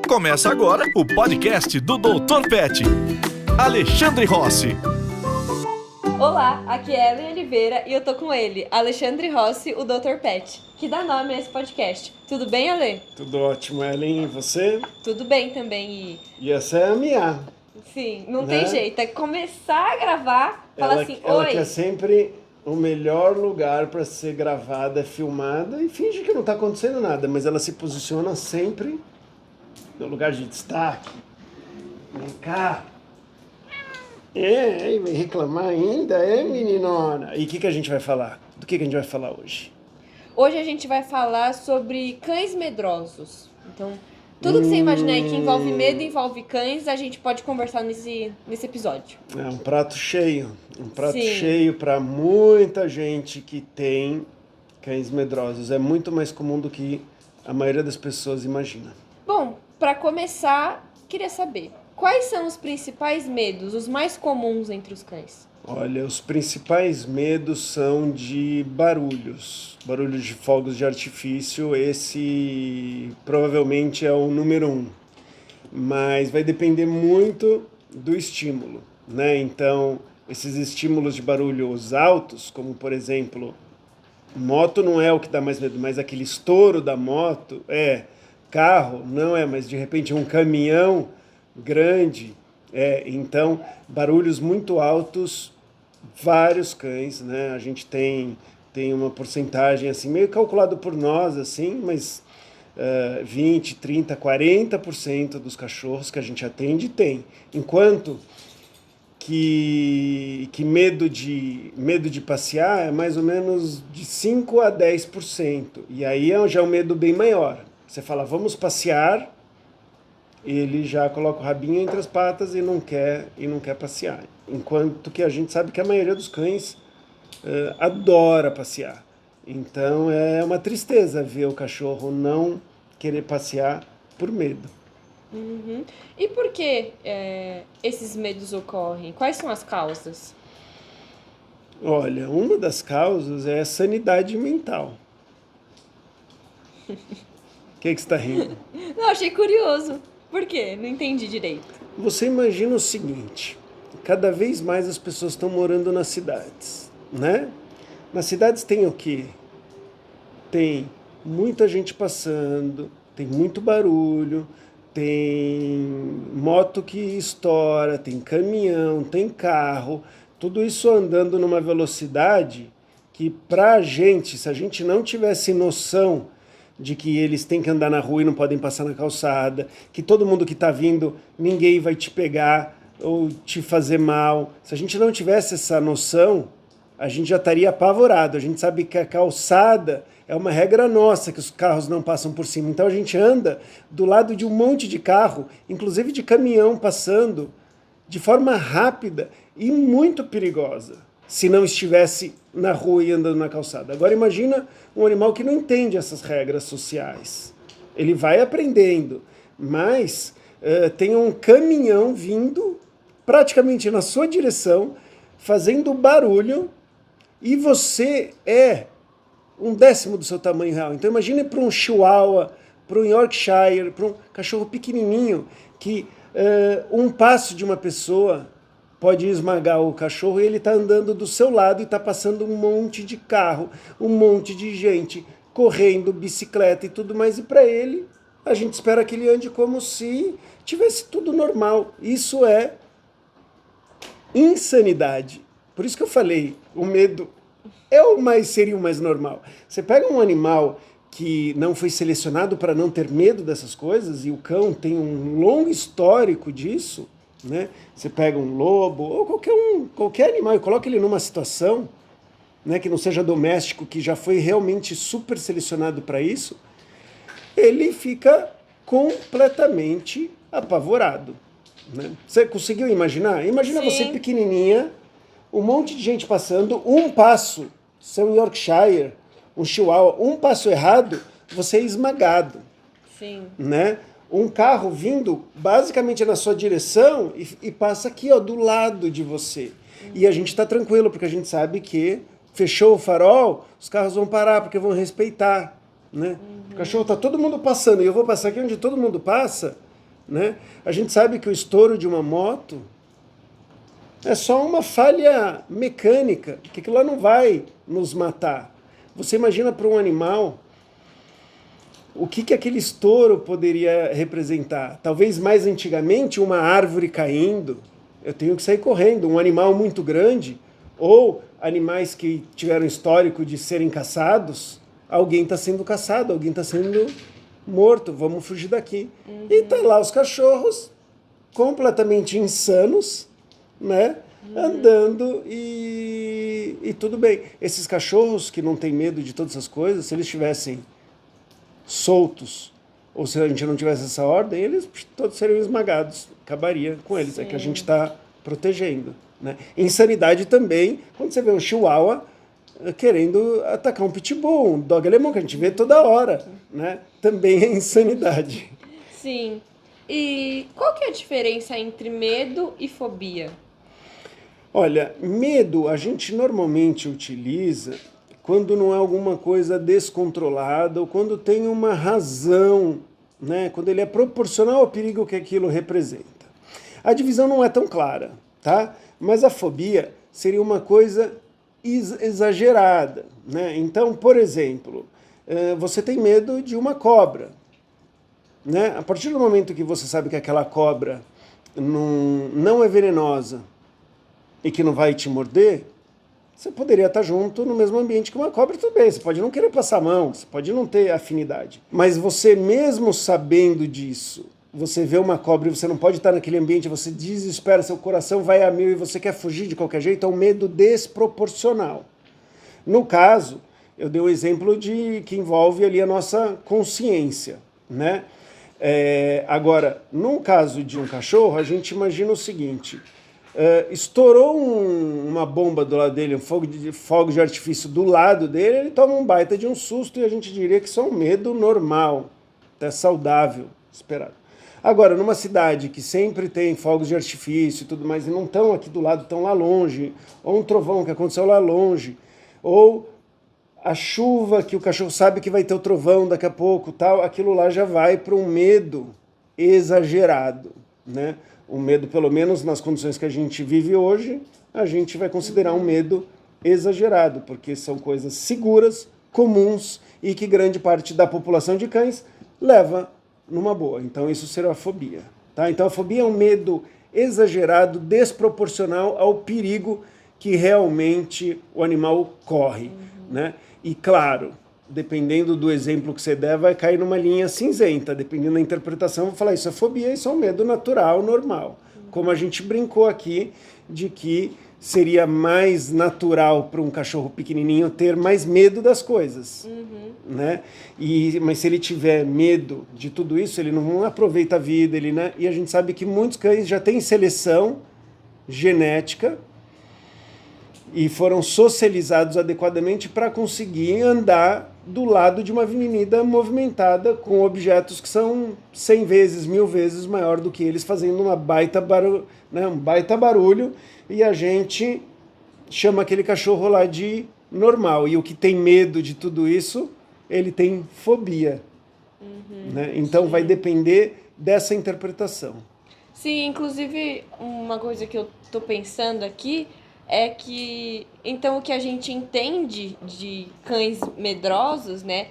Começa agora o podcast do Dr. Pet, Alexandre Rossi. Olá, aqui é Ellen Oliveira e eu tô com ele, Alexandre Rossi, o Dr. Pet, que dá nome a esse podcast. Tudo bem, Ale? Tudo ótimo, Ellen. E você? Tudo bem também. E essa é a Mia. Sim, não né? tem jeito, é começar a gravar, falar assim, Ela oi. quer sempre o melhor lugar para ser gravada, filmada e finge que não tá acontecendo nada, mas ela se posiciona sempre no lugar de destaque. Vem cá. Vai reclamar ainda, meninona? E o que a gente vai falar? Do que a gente vai falar hoje? Hoje a gente vai falar sobre cães medrosos. Então, tudo que você imaginar aí que envolve medo, envolve cães, a gente pode conversar nesse episódio. É um prato cheio. Um prato Sim. cheio para muita gente que tem cães medrosos. É muito mais comum do que a maioria das pessoas imagina. Bom, para começar, queria saber, quais são os principais medos, os mais comuns entre os cães? Olha, os principais medos são de barulhos de fogos de artifício. Esse provavelmente é o número 1, mas vai depender muito do estímulo, né? Então, esses estímulos de barulhos altos, como por exemplo, moto não é o que dá mais medo, mas aquele estouro da moto, carro não é, mas de repente um caminhão grande, então barulhos muito altos, vários cães, né? A gente tem uma porcentagem assim, meio calculado por nós, assim, mas 20, 30, 40% dos cachorros que a gente atende tem. Enquanto que medo de passear é mais ou menos de 5 a 10%. E aí já é um medo bem maior. Você fala, vamos passear, ele já coloca o rabinho entre as patas e não quer passear. Enquanto que a gente sabe que a maioria dos cães adora passear. Então é uma tristeza ver o cachorro não querer passear por medo. Uhum. E por que esses medos ocorrem? Quais são as causas? Olha, uma das causas é a sanidade mental. O que você está rindo? Não, achei curioso. Por quê? Não entendi direito. Você imagina o seguinte, cada vez mais as pessoas estão morando nas cidades, né? Nas cidades tem o quê? Tem muita gente passando, tem muito barulho, tem moto que estoura, tem caminhão, tem carro, tudo isso andando numa velocidade que pra gente, se a gente não tivesse noção de que eles têm que andar na rua e não podem passar na calçada, que todo mundo que está vindo, ninguém vai te pegar ou te fazer mal. Se a gente não tivesse essa noção, a gente já estaria apavorado. A gente sabe que a calçada é uma regra nossa, que os carros não passam por cima. Então a gente anda do lado de um monte de carro, inclusive de caminhão passando, de forma rápida e muito perigosa, se não estivesse na rua e andando na calçada. Agora imagina um animal que não entende essas regras sociais. Ele vai aprendendo, mas tem um caminhão vindo praticamente na sua direção, fazendo barulho, e você é 1/10 do seu tamanho real. Então imagine para um Chihuahua, para um Yorkshire, para um cachorro pequenininho, que um passo de uma pessoa pode esmagar o cachorro e ele está andando do seu lado e está passando um monte de carro, um monte de gente correndo, bicicleta e tudo mais. E para ele, a gente espera que ele ande como se tivesse tudo normal. Isso é insanidade. Por isso que eu falei, o medo seria o mais normal. Você pega um animal que não foi selecionado para não ter medo dessas coisas, e o cão tem um longo histórico disso, né? Você pega um lobo ou qualquer animal e coloca ele numa situação, né, que não seja doméstico, que já foi realmente super selecionado para isso, ele fica completamente apavorado, né? Você conseguiu imaginar? Imagina Sim. Você pequenininha, um monte de gente passando, um passo, seu Yorkshire, um Chihuahua, um passo errado, você é esmagado. Sim. Né? Um carro vindo basicamente na sua direção e passa aqui, ó, do lado de você. E a gente está tranquilo, porque a gente sabe que fechou o farol, os carros vão parar, porque vão respeitar, né? O cachorro tá todo mundo passando, e eu vou passar aqui onde todo mundo passa, né? A gente sabe que o estouro de uma moto é só uma falha mecânica, que aquilo lá não vai nos matar. Você imagina para um animal o que aquele estouro poderia representar? Talvez mais antigamente uma árvore caindo, eu tenho que sair correndo, um animal muito grande, ou animais que tiveram histórico de serem caçados, alguém está sendo caçado, alguém está sendo morto, vamos fugir daqui. E tá lá os cachorros completamente insanos, né? Andando e tudo bem. Esses cachorros que não têm medo de todas essas coisas, se eles estivessem soltos, ou se a gente não tivesse essa ordem, eles todos seriam esmagados, acabaria com eles. Sim. É que a gente está protegendo, né? Insanidade também, quando você vê um chihuahua querendo atacar um pitbull, um dog alemão, que a gente vê toda hora, né? Também é insanidade. Sim. E qual que é a diferença entre medo e fobia? Olha, medo a gente normalmente utiliza quando não é alguma coisa descontrolada ou quando tem uma razão, né? Quando ele é proporcional ao perigo que aquilo representa. A divisão não é tão clara, tá? Mas a fobia seria uma coisa exagerada, né? Então, por exemplo, você tem medo de uma cobra, né? A partir do momento que você sabe que aquela cobra não é venenosa e que não vai te morder, você poderia estar junto no mesmo ambiente que uma cobra, tudo bem, você pode não querer passar a mão, você pode não ter afinidade. Mas você mesmo sabendo disso, você vê uma cobra e você não pode estar naquele ambiente, você desespera, seu coração vai a mil e você quer fugir de qualquer jeito, é um medo desproporcional. No caso, eu dei o exemplo de que envolve ali a nossa consciência, né? Agora, no caso de um cachorro, a gente imagina o seguinte: estourou uma bomba do lado dele, um fogo de artifício do lado dele, ele toma um baita de um susto e a gente diria que isso é um medo normal, até saudável, esperado. Agora, numa cidade que sempre tem fogos de artifício e tudo mais, e não estão aqui do lado, estão lá longe, ou um trovão que aconteceu lá longe, ou a chuva que o cachorro sabe que vai ter o trovão daqui a pouco, tal, aquilo lá já vai para um medo exagerado, né? O medo, pelo menos nas condições que a gente vive hoje, a gente vai considerar um medo exagerado, porque são coisas seguras, comuns, e que grande parte da população de cães leva numa boa. Então isso será a fobia, tá? Então a fobia é um medo exagerado, desproporcional ao perigo que realmente o animal corre, né? E claro, dependendo do exemplo que você der, vai cair numa linha cinzenta. Dependendo da interpretação, eu vou falar, isso é fobia, isso é um medo natural, normal. Como a gente brincou aqui, de que seria mais natural para um cachorro pequenininho ter mais medo das coisas, né? Mas se ele tiver medo de tudo isso, ele não aproveita a vida, né? E a gente sabe que muitos cães já têm seleção genética e foram socializados adequadamente para conseguir andar do lado de uma avenida movimentada com objetos que são 100 vezes, 1000 vezes maior do que eles, fazendo um baita barulho, e a gente chama aquele cachorro lá de normal. E o que tem medo de tudo isso, ele tem fobia. Né? Então sim, vai depender dessa interpretação. Sim, inclusive uma coisa que eu tô pensando aqui é que, então, o que a gente entende de cães medrosos, né,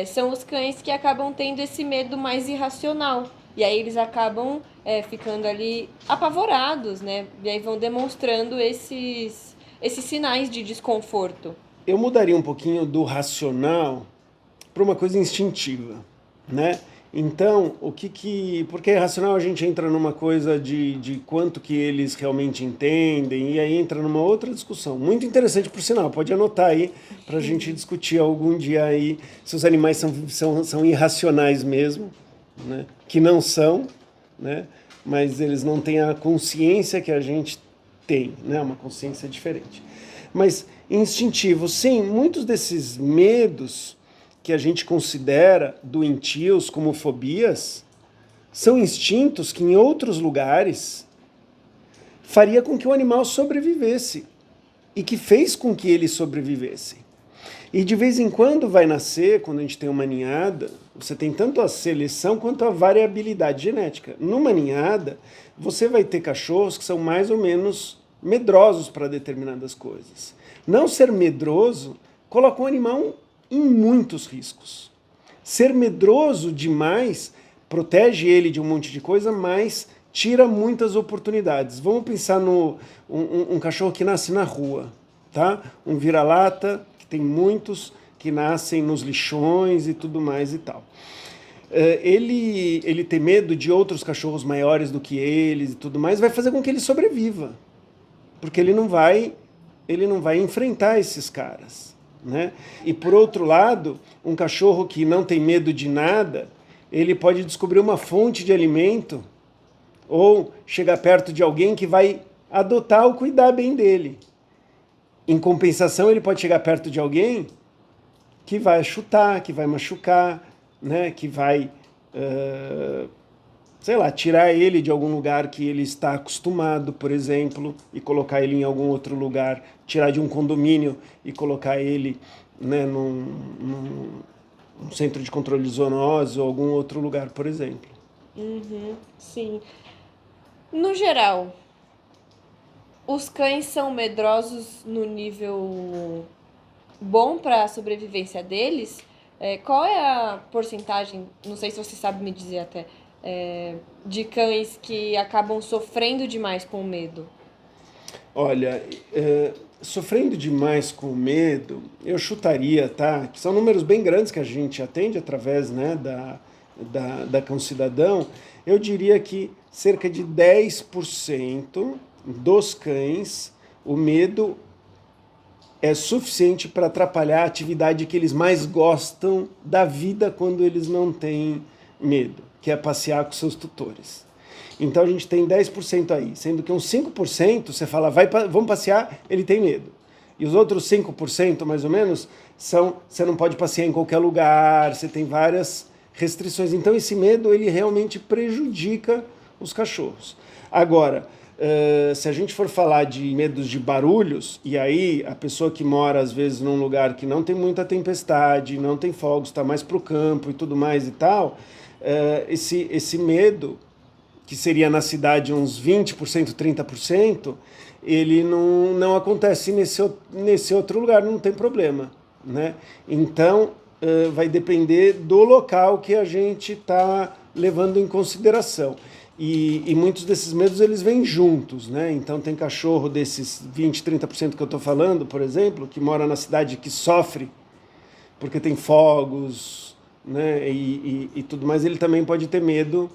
são os cães que acabam tendo esse medo mais irracional. E aí eles acabam ficando ali apavorados, né, e aí vão demonstrando esses sinais de desconforto. Eu mudaria um pouquinho do racional para uma coisa instintiva, né? Então, porque racional a gente entra numa coisa de quanto que eles realmente entendem, e aí entra numa outra discussão, muito interessante por sinal, pode anotar aí para a gente discutir algum dia aí se os animais são irracionais mesmo, né? Que não são, né? Mas eles não têm a consciência que a gente tem, né? Uma consciência diferente. Mas instintivo, sim, muitos desses medos que a gente considera doentios como fobias, são instintos que em outros lugares faria com que o animal sobrevivesse e que fez com que ele sobrevivesse. E de vez em quando vai nascer, quando a gente tem uma ninhada, você tem tanto a seleção quanto a variabilidade genética. Numa ninhada, você vai ter cachorros que são mais ou menos medrosos para determinadas coisas. Não ser medroso coloca um animal em muitos riscos. Ser medroso demais protege ele de um monte de coisa, mas tira muitas oportunidades. Vamos pensar no um cachorro que nasce na rua, tá? Um vira-lata, que tem muitos que nascem nos lixões e tudo mais e tal. Ele ter medo de outros cachorros maiores do que eles e tudo mais vai fazer com que ele sobreviva, porque ele não vai enfrentar esses caras, né? E por outro lado, um cachorro que não tem medo de nada, ele pode descobrir uma fonte de alimento ou chegar perto de alguém que vai adotar ou cuidar bem dele. Em compensação, ele pode chegar perto de alguém que vai chutar, que vai machucar, né? Que vai, sei lá, tirar ele de algum lugar que ele está acostumado, por exemplo, e colocar ele em algum outro lugar, tirar de um condomínio e colocar ele, né, num centro de controle de zoonose ou algum outro lugar, por exemplo. Uhum, sim. No geral, os cães são medrosos no nível bom para a sobrevivência deles? Qual é a porcentagem, não sei se você sabe me dizer até, de cães que acabam sofrendo demais com medo? Olha, sofrendo demais com medo, eu chutaria, tá? Que são números bem grandes que a gente atende através, né, da Cão Cidadão. Eu diria que cerca de 10% dos cães, o medo é suficiente para atrapalhar a atividade que eles mais gostam da vida quando eles não têm medo, que é passear com seus tutores. Então a gente tem 10% aí, sendo que uns 5% você fala, vamos passear, ele tem medo. E os outros 5%, mais ou menos, você não pode passear em qualquer lugar, você tem várias restrições. Então esse medo, ele realmente prejudica os cachorros. Agora, se a gente for falar de medos de barulhos, e aí a pessoa que mora às vezes num lugar que não tem muita tempestade, não tem fogos, está mais para o campo e tudo mais e tal, esse medo, que seria na cidade uns 20%, 30%, ele não acontece nesse outro lugar, não tem problema, né? Então, vai depender do local que a gente está levando em consideração. E muitos desses medos, eles vêm juntos, né? Então, tem cachorro desses 20%, 30% que eu estou falando, por exemplo, que mora na cidade que sofre porque tem fogos, né? E tudo mais, ele também pode ter medo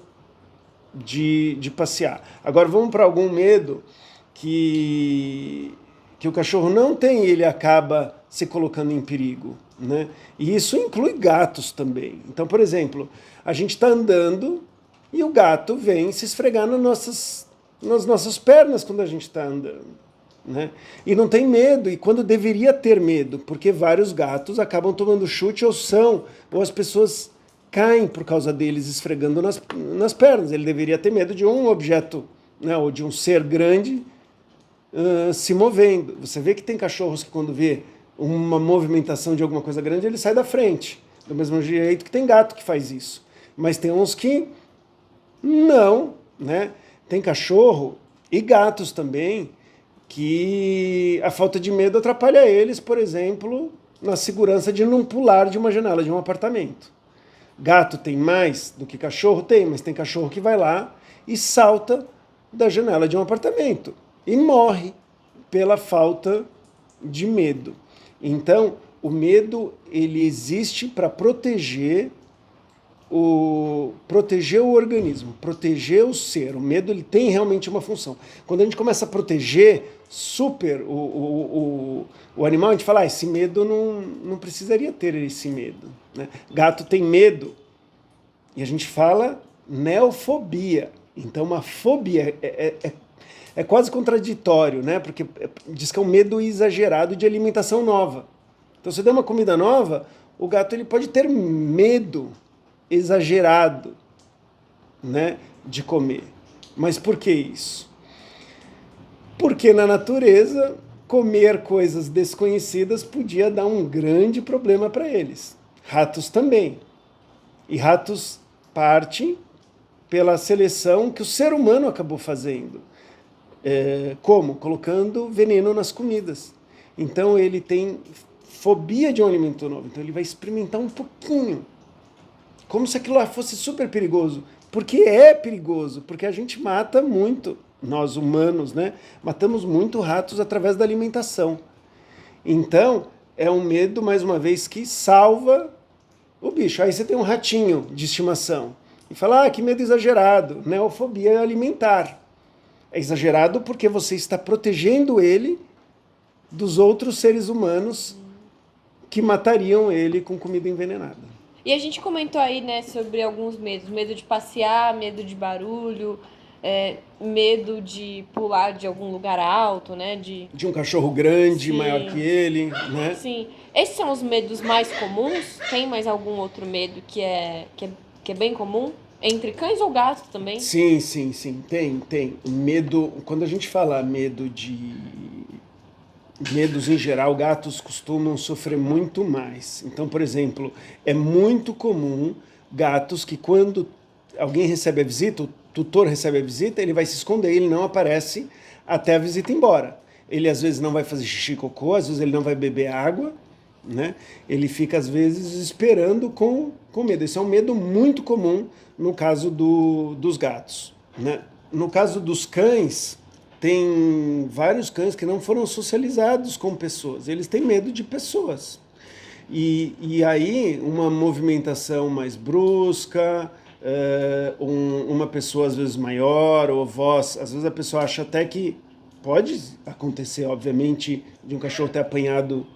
de passear. Agora vamos para algum medo que o cachorro não tem e ele acaba se colocando em perigo, né? E isso inclui gatos também. Então, por exemplo, a gente está andando e o gato vem se esfregar nas nossas pernas quando a gente está andando, né? E não tem medo, e quando deveria ter medo, porque vários gatos acabam tomando chute ou as pessoas caem por causa deles esfregando nas pernas. Ele deveria ter medo de um objeto, né, ou de um ser grande se movendo. Você vê que tem cachorros que quando vê uma movimentação de alguma coisa grande, ele sai da frente. Do mesmo jeito que tem gato que faz isso. Mas tem uns que não, né? Tem cachorro e gatos também que a falta de medo atrapalha eles, por exemplo, na segurança de não pular de uma janela de um apartamento. Gato tem mais do que cachorro? Tem, mas tem cachorro que vai lá e salta da janela de um apartamento e morre pela falta de medo. Então, o medo, ele existe para proteger o organismo, proteger o ser. O medo, ele tem realmente uma função. Quando a gente começa a proteger super o animal, a gente fala, esse medo não precisaria ter esse medo, né? Gato tem medo e a gente fala neofobia. Então uma fobia é quase contraditório, né? Porque diz que é um medo exagerado de alimentação nova. Então você dá uma comida nova, o gato ele pode ter medo exagerado, né, de comer. Mas por que isso? Porque na natureza comer coisas desconhecidas podia dar um grande problema para eles. Ratos também. E ratos partem pela seleção que o ser humano acabou fazendo. Como? Colocando veneno nas comidas. Então ele tem fobia de um alimento novo. Então ele vai experimentar um pouquinho. Como se aquilo lá fosse super perigoso. Porque é perigoso. Porque a gente mata muito, nós humanos, né? Matamos muito ratos através da alimentação. Então é um medo, mais uma vez, que salva o bicho. Aí você tem um ratinho de estimação. E fala, que medo exagerado. Neofobia alimentar. É exagerado porque você está protegendo ele dos outros seres humanos que matariam ele com comida envenenada. E a gente comentou aí, né, sobre alguns medos. Medo de passear, medo de barulho, medo de pular de algum lugar alto, né? De um cachorro grande, Sim. maior que ele, né? Sim. Esses são os medos mais comuns? Tem mais algum outro medo que é bem comum? Entre cães ou gatos também? Sim, tem. Medo, quando a gente fala medos em geral, gatos costumam sofrer muito mais. Então, por exemplo, é muito comum gatos que quando alguém recebe a visita, o tutor recebe a visita, ele vai se esconder, ele não aparece até a visita ir embora. Ele às vezes não vai fazer xixi e cocô, às vezes ele não vai beber água, né? Ele fica às vezes esperando com medo. Isso é um medo muito comum no caso dos gatos, né? No caso dos cães, tem vários cães que não foram socializados com pessoas. Eles têm medo de pessoas. E aí uma movimentação mais brusca, uma pessoa às vezes maior, ou voz, às vezes a pessoa acha até que pode acontecer, obviamente, de um cachorro ter apanhado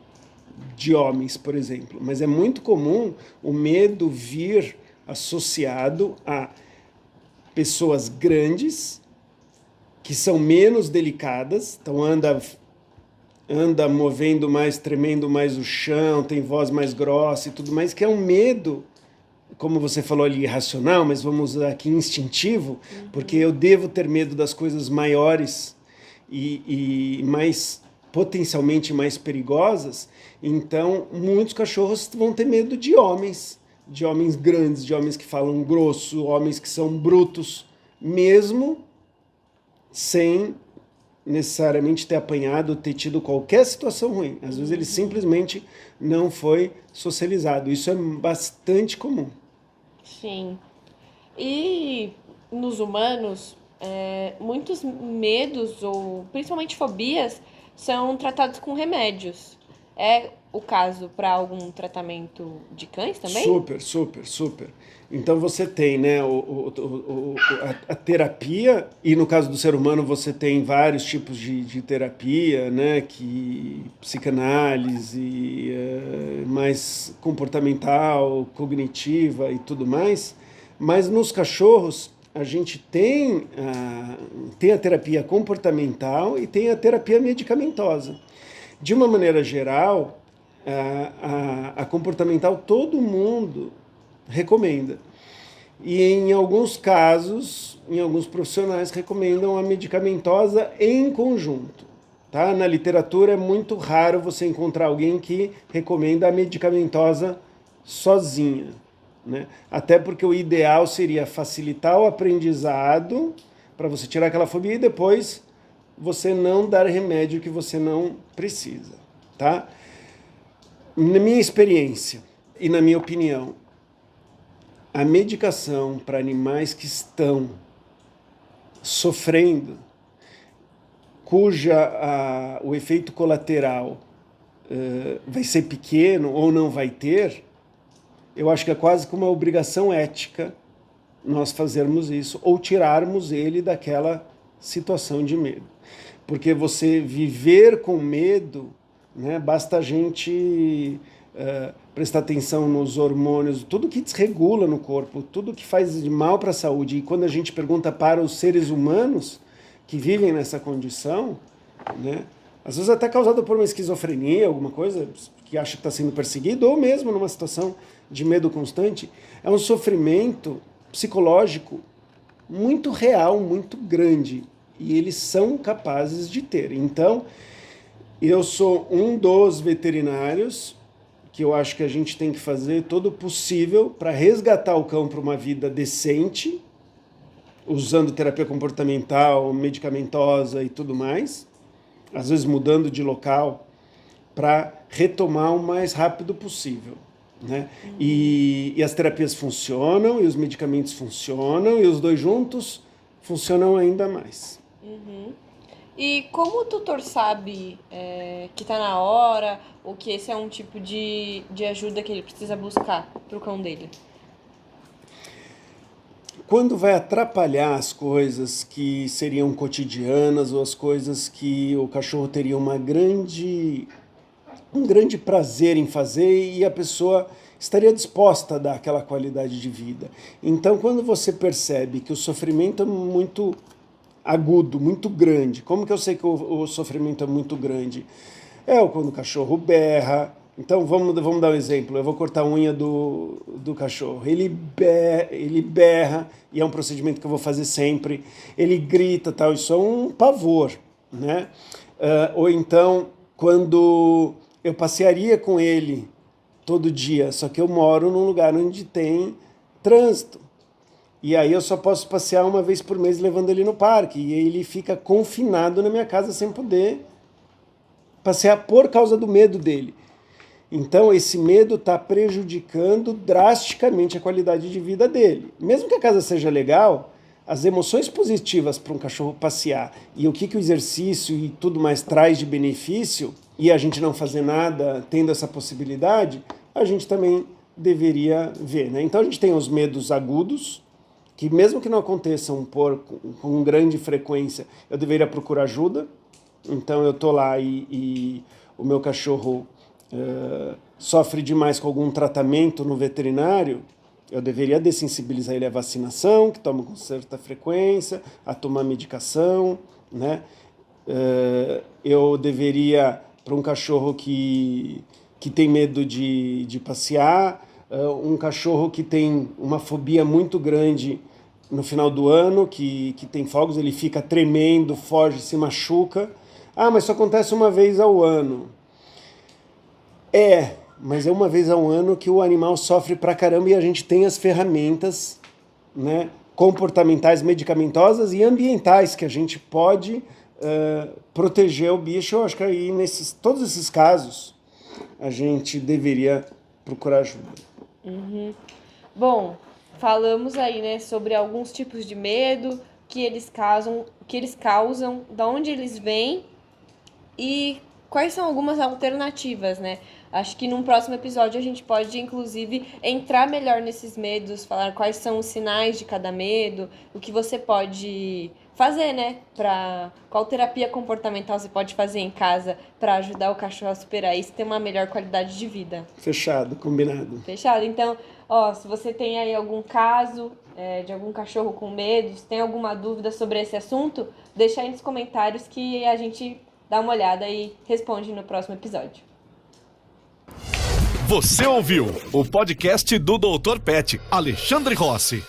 de homens, por exemplo, mas é muito comum o medo vir associado a pessoas grandes que são menos delicadas, então anda movendo mais, tremendo mais o chão, tem voz mais grossa e tudo mais, que é um medo, como você falou ali, irracional, mas vamos usar aqui instintivo, porque eu devo ter medo das coisas maiores e mais potencialmente mais perigosas. Então muitos cachorros vão ter medo de homens grandes, de homens que falam grosso, homens que são brutos, mesmo sem necessariamente ter apanhado, ter tido qualquer situação ruim. Às vezes ele simplesmente não foi socializado. Isso é bastante comum. Sim. E nos humanos, muitos medos, ou principalmente fobias, são tratados com remédios. É o caso para algum tratamento de cães também? Super. Então você tem, né, a terapia, e no caso do ser humano você tem vários tipos de terapia, né, psicanálise, mais comportamental, cognitiva e tudo mais, mas nos cachorros a gente tem a terapia comportamental e tem a terapia medicamentosa. De uma maneira geral, a comportamental todo mundo recomenda. E em alguns casos, em alguns profissionais recomendam a medicamentosa em conjunto. Tá? Na literatura é muito raro você encontrar alguém que recomenda a medicamentosa sozinha, né? Até porque o ideal seria facilitar o aprendizado para você tirar aquela fobia e depois você não dar remédio que você não precisa. Tá? Na minha experiência e na minha opinião, a medicação para animais que estão sofrendo, o efeito colateral vai ser pequeno ou não vai ter, eu acho que é quase como uma obrigação ética nós fazermos isso ou tirarmos ele daquela situação de medo. Porque você viver com medo, né, basta a gente prestar atenção nos hormônios, tudo que desregula no corpo, tudo que faz de mal para a saúde. E quando a gente pergunta para os seres humanos que vivem nessa condição, né, às vezes até causado por uma esquizofrenia, alguma coisa, que acha que está sendo perseguido, ou mesmo numa situação de medo constante, é um sofrimento psicológico muito real, muito grande, e eles são capazes de ter. Então, Eu sou um dos veterinários que eu acho que a gente tem que fazer todo o possível para resgatar o cão para uma vida decente, usando terapia comportamental, medicamentosa e tudo mais, às vezes mudando de local, para retomar o mais rápido possível. Né? E as terapias funcionam, e os medicamentos funcionam, e os dois juntos funcionam ainda mais. E como o tutor sabe que está na hora, ou que esse é um tipo de ajuda que ele precisa buscar para o cão dele? Quando vai atrapalhar as coisas que seriam cotidianas, ou as coisas que o cachorro teria um grande prazer em fazer e a pessoa estaria disposta a dar aquela qualidade de vida. Então, quando você percebe que o sofrimento é muito agudo, muito grande. Como que eu sei que o sofrimento é muito grande? Quando o cachorro berra. Então, vamos dar um exemplo. Eu vou cortar a unha do cachorro. Ele berra, e é um procedimento que eu vou fazer sempre. Ele grita, tal. Isso é um pavor, né? Ou então, quando eu passearia com ele todo dia, só que eu moro num lugar onde tem trânsito. E aí eu só posso passear uma vez por mês levando ele no parque. E ele fica confinado na minha casa sem poder passear por causa do medo dele. Então esse medo está prejudicando drasticamente a qualidade de vida dele. Mesmo que a casa seja legal, as emoções positivas para um cachorro passear e o que o exercício e tudo mais traz de benefício, e a gente não fazer nada tendo essa possibilidade, a gente também deveria ver, né? Então a gente tem os medos agudos, que mesmo que não aconteçam com grande frequência, eu deveria procurar ajuda. Então eu estou lá e o meu cachorro sofre demais com algum tratamento no veterinário, eu deveria dessensibilizar ele à vacinação, que toma com certa frequência, a tomar medicação, né? Eu deveria, para um cachorro que tem medo de passear, um cachorro que tem uma fobia muito grande no final do ano, que tem fogos, ele fica tremendo, foge, se machuca. Mas isso acontece uma vez ao ano. Mas é uma vez ao ano que o animal sofre pra caramba e a gente tem as ferramentas, né, comportamentais, medicamentosas e ambientais que a gente pode proteger o bicho. Eu acho que aí, todos esses casos, a gente deveria procurar ajuda. Bom, falamos aí, né, sobre alguns tipos de medo que eles causam, de onde eles vêm e quais são algumas alternativas, né? Acho que num próximo episódio a gente pode, inclusive, entrar melhor nesses medos, falar quais são os sinais de cada medo, o que você pode fazer, né? Qual terapia comportamental você pode fazer em casa para ajudar o cachorro a superar isso e ter uma melhor qualidade de vida. Fechado, combinado. Fechado? Então, se você tem aí algum caso de algum cachorro com medo, se tem alguma dúvida sobre esse assunto, deixa aí nos comentários que a gente dá uma olhada e responde no próximo episódio. Você ouviu o podcast do Dr. Pet, Alexandre Rossi.